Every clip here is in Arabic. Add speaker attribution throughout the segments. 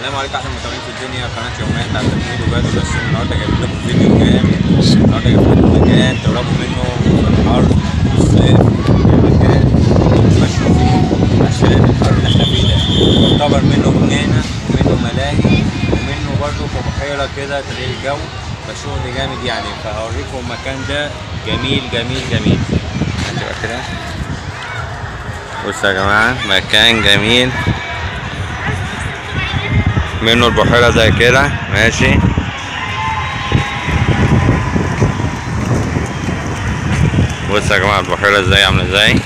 Speaker 1: السلام عليكم احلى متابعين في الدنيا، قناه يوميه بتاعت تمويل وجاد ودسوق. النهارده جايب لكم فيديو جامد. النهارده جايب لكم مكان تهربوا منه في الحر والصيف، مكان تمشوا فيه عشان الحر اللي احنا فيه ده. يعتبر منه جنينه ومنه ملاهي ومنه برضه بحيره كده تغيير الجو، فشغل جامد يعني. فهوريكم المكان ده جميل جميل جميل. هتبقى كده بصوا يا جماعه، مكان جميل منه البحيرة زي كده ماشي. بصوا يا جماعة البحيرة ازاي عاملة ازاي،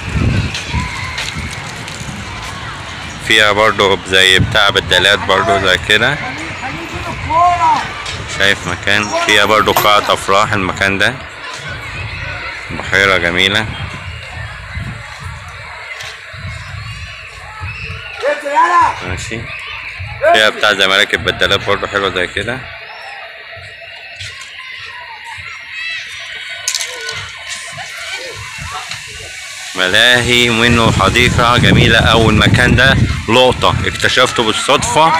Speaker 1: فيها برضو زي بتاع بدالات برضو زي كده. شايف مكان فيها برضو قاعة افراح. المكان ده بحيرة جميلة ماشي، فيها بتاع زي مراكب بدالات برضو حلوة زي كده. ملاهي منه حديقة جميلة أوي. المكان ده لقطة اكتشفته بالصدفة،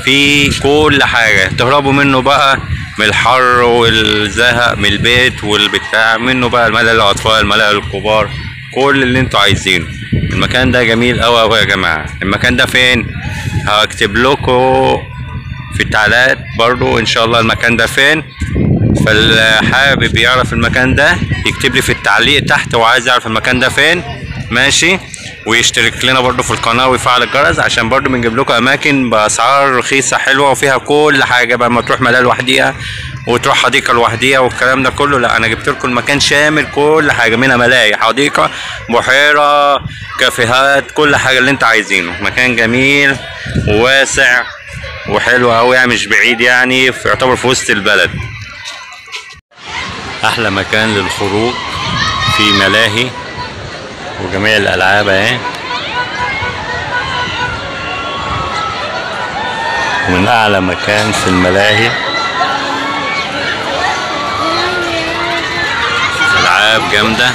Speaker 1: في كل حاجة تهربوا منه بقى من الحر والزهق من البيت والبتاع، منه بقى الملاهي للأطفال، الملاهي للكبار، كل اللي انتوا عايزينه. المكان ده جميل أوي أوي يا جماعة. المكان ده فين؟ هكتب لكم في التعليقات برضو ان شاء الله المكان ده فين. فاللي حابب يعرف المكان ده يكتب لي في التعليق تحت وعايز يعرف المكان ده فين ماشي، ويشترك لنا برضو في القناه ويفعل الجرس عشان برضو بنجيب لكم اماكن باسعار رخيصه حلوه وفيها كل حاجه بقى. ما تروح ملاهي لوحديها وتروح حديقه لوحديها والكلام ده كله، لا انا جبت لكم المكان شامل كل حاجه، منها ملاهي، حديقه، بحيره، كافيهات، كل حاجه اللي انت عايزينه. مكان جميل وواسع وحلو قوي يعني، مش بعيد يعني، يعتبر في وسط البلد. احلى مكان للخروج، في ملاهي وجميع الالعاب اهي، ومن اعلى مكان في الملاهي العاب جامده.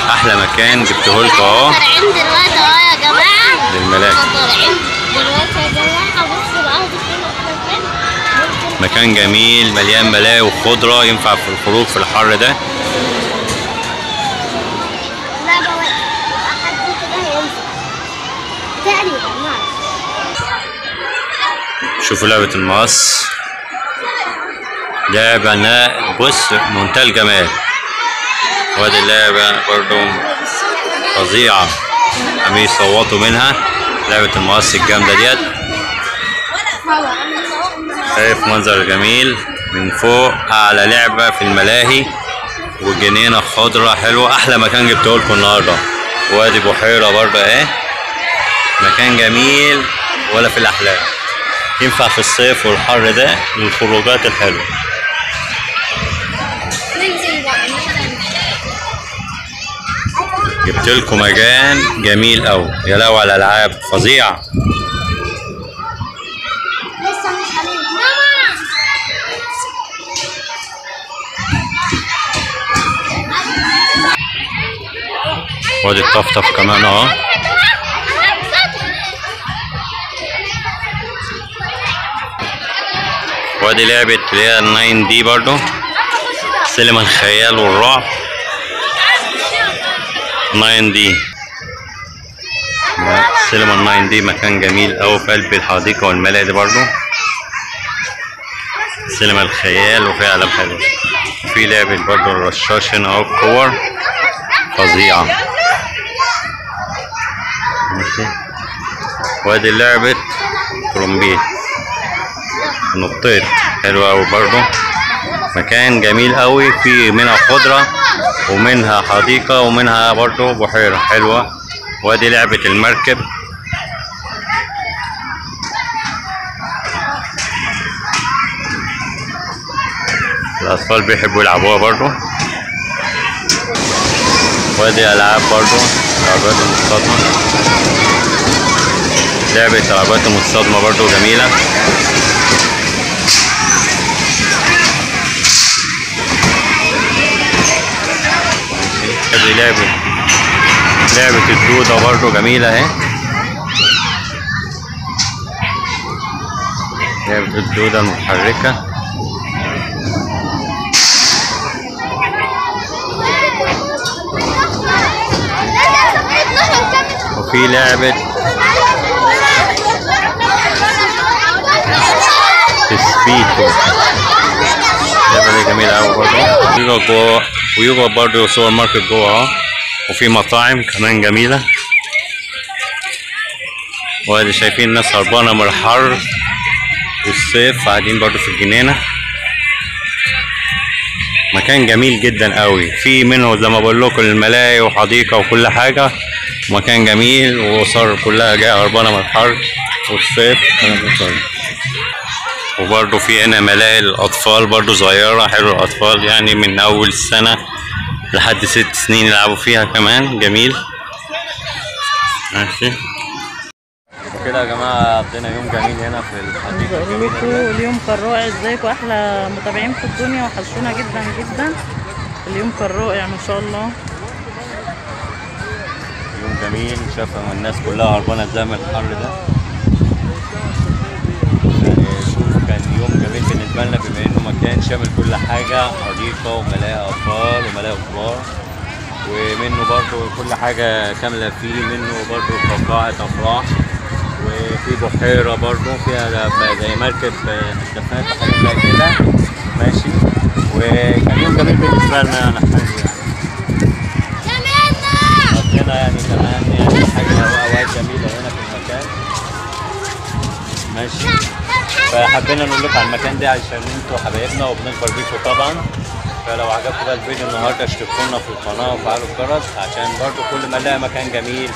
Speaker 1: احلى مكان جبته لكم اهو.
Speaker 2: طالعين دلوقتي اهو يا جماعه
Speaker 1: للملاهي.
Speaker 2: طالعين دلوقتي يا جماعه. بصوا الارض فين.
Speaker 1: مكان جميل مليان ملاهي وخضره، ينفع في الخروج في الحر ده.
Speaker 2: لا بقى حد كده هينزل تقريبا.
Speaker 1: شوفوا لعبه المقص، لعبه بص منتهى الجمال. وادي اللعبه برضو فظيعه، عم يصوتوا منها. لعبه المقص الجامده ديت. شايف منظر جميل من فوق، اعلى لعبه في الملاهي وجنينه خضراء حلوه. احلى مكان جبته لكم النهارده. وادي بحيره برضه اهي، مكان جميل ولا في الاحلام. ينفع في الصيف والحر ده للخروجات الحلوه. جبت لكم مكان جميل قوي. يا لو على الالعاب فظيعه. وادي الطفطف كمان اهو. وادي لعبة اللي هي 9 دي برضو، سينما الخيال والرعب 9 دي. سينما 9 دي مكان جميل اوي في قلب الحديقة والملاهي دي برضو. سينما الخيال وفيها ألعاب حلوة. في لعبة برضو الرشاش هنا اهو، الكور فظيعة ماشي. وادي لعبة ترومبيت نطيت حلوة أوي برضو. مكان جميل أوي، في منها خضرة ومنها حديقة ومنها برضو بحيرة حلوة. وادي لعبة المركب، الأطفال بيحبوا يلعبوها برضو. وادي ألعاب برضو، العربيات المصطدمة، لعبة العربيات المصطدمة برضو جميلة. ادي لعبة الدودة برضو جميلة اهي. جايب الدودة المتحركة. وفي لعبة تسبيتو، اللعبة دي جميلة أوي برضه. يوجا جوه، ويوجا برضه سوبر ماركت جوه اهو، وفي مطاعم كمان جميلة. وادي شايفين الناس هربانة من الحر والصيف، قاعدين برضه في الجنينة. مكان جميل جدا قوي، في منه زي ما بقول لكم الملاهي وحديقة وكل حاجة. مكان جميل، وصار كلها جاية هربانة من الحر والصيف. وبرضه في هنا ملاهي للأطفال برضه صغيرة، حلو الأطفال يعني من أول سنة لحد 6 سنين يلعبوا فيها كمان، جميل. ماشي وكده يا جماعة قضينا يوم جميل هنا في الحديقة الجميلة.
Speaker 3: اليوم كان رائع. ازيكم احلى متابعين في الدنيا، وحشونا جدا جدا. اليوم كان رائع ما شاء الله.
Speaker 1: يوم جميل، شايفة الناس كلها هربانة ازاي من الحر ده. يعني شوف كان يوم جميل بالنسبة لنا، بما انه مكان شامل كل حاجة، حديقة وملاهي أطفال وملاهي كبار، ومنه برضه كل حاجة كاملة فيه. منه برضه قاعة أفراح، وفي بحيرة برضه فيها زي مركب الدفات وحاجات زي كده. ماشي، وكان يوم جميل بالنسبة لنا أنا قضينا يعني كمان يعني حاجة أوقات جميلة هنا في المكان. ماشي، فحبينا نقول لكم على المكان ده عشان انتوا حبايبنا وبنكبر بيكم طبعا. فلو عجبكم بقى الفيديو النهارده اشتركوا لنا في القناه وفعلوا الجرس، عشان برضو كل ما نلاقي مكان جميل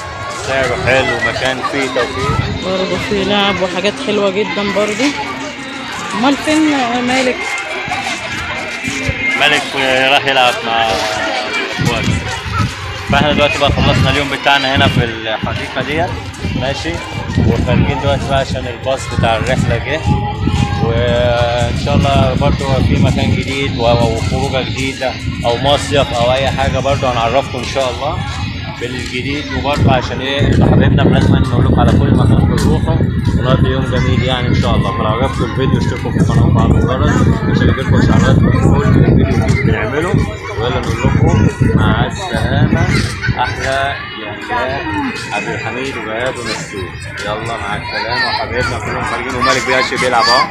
Speaker 1: سعره حلو ومكان فيه توفيق.
Speaker 3: برضه في لعب وحاجات حلوه جدا برضه. امال فين مالك؟
Speaker 1: مالك راح يلعب مع اخواته. فاحنا دلوقتي بقى خلصنا اليوم بتاعنا هنا في الحديقه ديت. ماشي، وخارجين دلوقتي بقى عشان الباص بتاع الرحله جه، وان شاء الله برضو في مكان جديد او خروجه جديده او مصيف او اي حاجه برضو هنعرفكم ان شاء الله بالجديد. وبرضو عشان ايه انتوا حبايبنا لازم نقول لكم على كل مكان تروحوا ونقضي يوم جميل يعني ان شاء الله. فلو عجبكم الفيديو اشتركوا في القناه وفعلوا الجرس عشان يجيلكم اشعارات بكل فيديو بنعمله. ويلا نقول لكم مع السلامه. احلى يا عبد الحميد وجهاد ونسوق. يلا مع السلامه وحبايبنا كلهم خارجين، ومالك بيعش بيلعب اهو.